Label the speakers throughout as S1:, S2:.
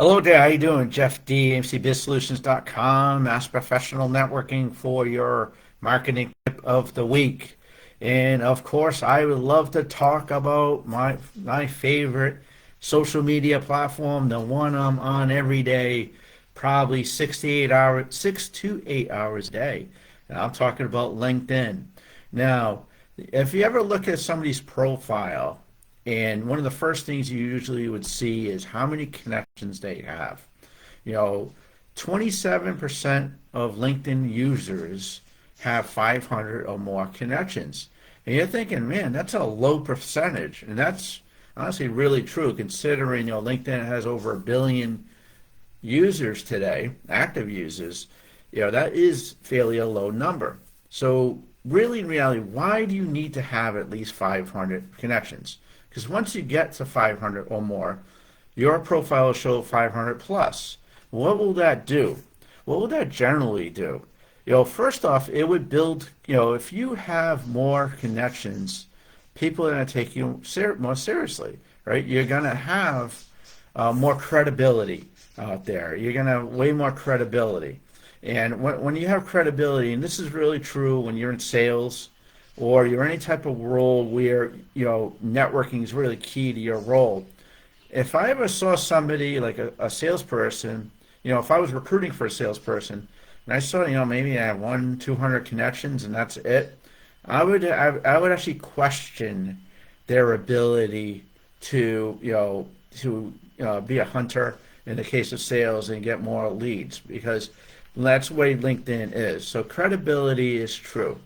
S1: Hello there, how you doing? Jeff D, AIMCBizSolutions.com, Mass Professional Networking for your marketing tip of the week. And of course, I would love to talk about my favorite social media platform, the one I'm on every day, probably 6 to 8 hours a day. And I'm talking about LinkedIn. Now, if you ever look at somebody's profile, and one of the first things you usually would see is how many connections they have. You know, 27% of LinkedIn users have 500 or more connections. And you're thinking, man, that's a low percentage. And that's honestly really true considering, LinkedIn has over a billion users today, active users. That is fairly a low number. So really in reality, why do you need to have at least 500 connections? Because once you get to 500 or more, your profile will show 500 plus. What will that do? What will that generally do? First off, it would build, if you have more connections, people are going to take you more seriously, right? You're going to have more credibility out there. You're going to have way more credibility. And when you have credibility, and this is really true when you're in sales or you're in any type of role where, networking is really key to your role. If I ever saw somebody like a salesperson, if I was recruiting for a salesperson and I saw, maybe I have 200 connections and that's it, I would actually question their ability to, be a hunter in the case of sales and get more leads because that's the way LinkedIn is. So credibility is true.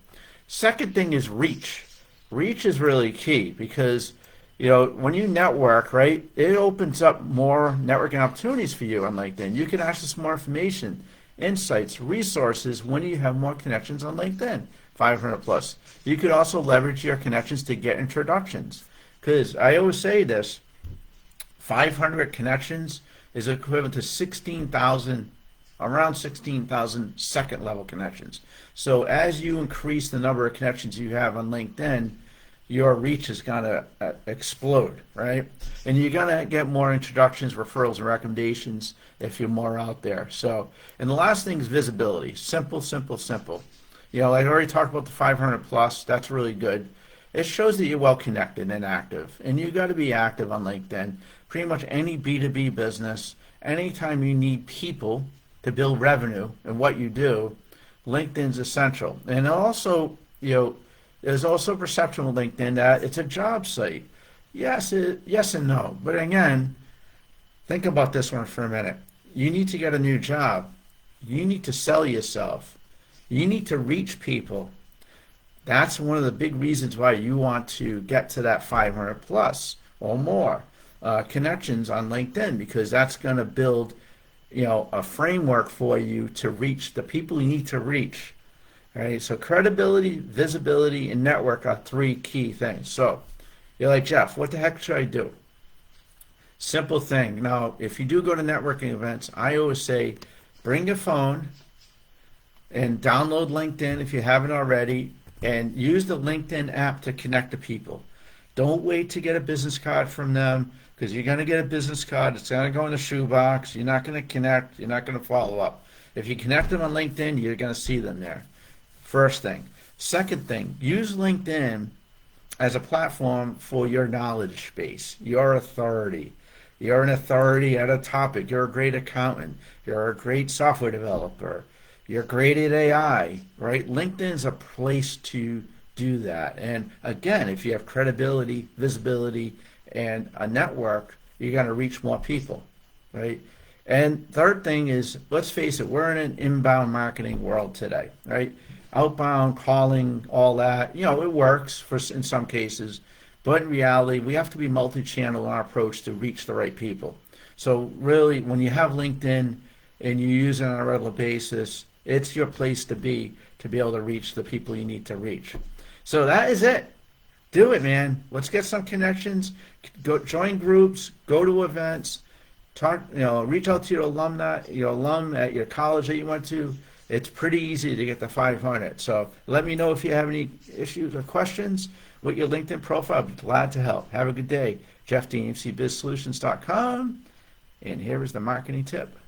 S1: Second thing is reach. Reach is really key because, when you network, right, it opens up more networking opportunities for you on LinkedIn. You can access more information, insights, resources when you have more connections on LinkedIn, 500 plus. You could also leverage your connections to get introductions. Because I always say this, 500 connections is equivalent to 16,000, around 16,000 second level connections. So as you increase the number of connections you have on LinkedIn, your reach is going to explode, right? And you're going to get more introductions, referrals, and recommendations if you're more out there. So, and the last thing is visibility. Simple, simple, simple. I already talked about the 500 plus. That's really good. It shows that you're well connected and active. And you got to be active on LinkedIn. Pretty much any B2B business, anytime you need people to build revenue and what you do, LinkedIn's essential. And also, there's also a perception with LinkedIn that it's a job site. Yes, yes and no. But again, think about this one for a minute. You need to get a new job. You need to sell yourself. You need to reach people. That's one of the big reasons why you want to get to that 500 plus or more connections on LinkedIn because that's going to build a framework for you to reach the people you need to reach. Right? So credibility, visibility, and network are three key things. So you're like, Jeff, what the heck should I do? Simple thing. Now, if you do go to networking events, I always say bring your phone and download LinkedIn if you haven't already and use the LinkedIn app to connect to people. Don't wait to get a business card from them because you're going to get a business card. It's going to go in the shoebox. You're not going to connect. You're not going to follow up. If you connect them on LinkedIn, you're going to see them there. First thing. Second thing, use LinkedIn as a platform for your knowledge base, your authority. You're an authority at a topic. You're a great accountant. You're a great software developer. You're great at AI, right? LinkedIn is a place to do that. And again, if you have credibility, visibility, and a network, you're going to reach more people, right? And third thing is, let's face it, we're in an inbound marketing world today, right? Outbound, calling, all that, it works in some cases, but in reality, we have to be multi-channel in our approach to reach the right people. So really, when you have LinkedIn and you use it on a regular basis, it's your place to be able to reach the people you need to reach. So that is it. Do it, man. Let's get some connections. Go join groups. Go to events. Talk. Reach out to your alum at your college that you went to. It's pretty easy to get the 500. So let me know if you have any issues or questions with your LinkedIn profile. I'd be glad to help. Have a good day. Jeff, DMCBizSolutions.com. And here is the marketing tip.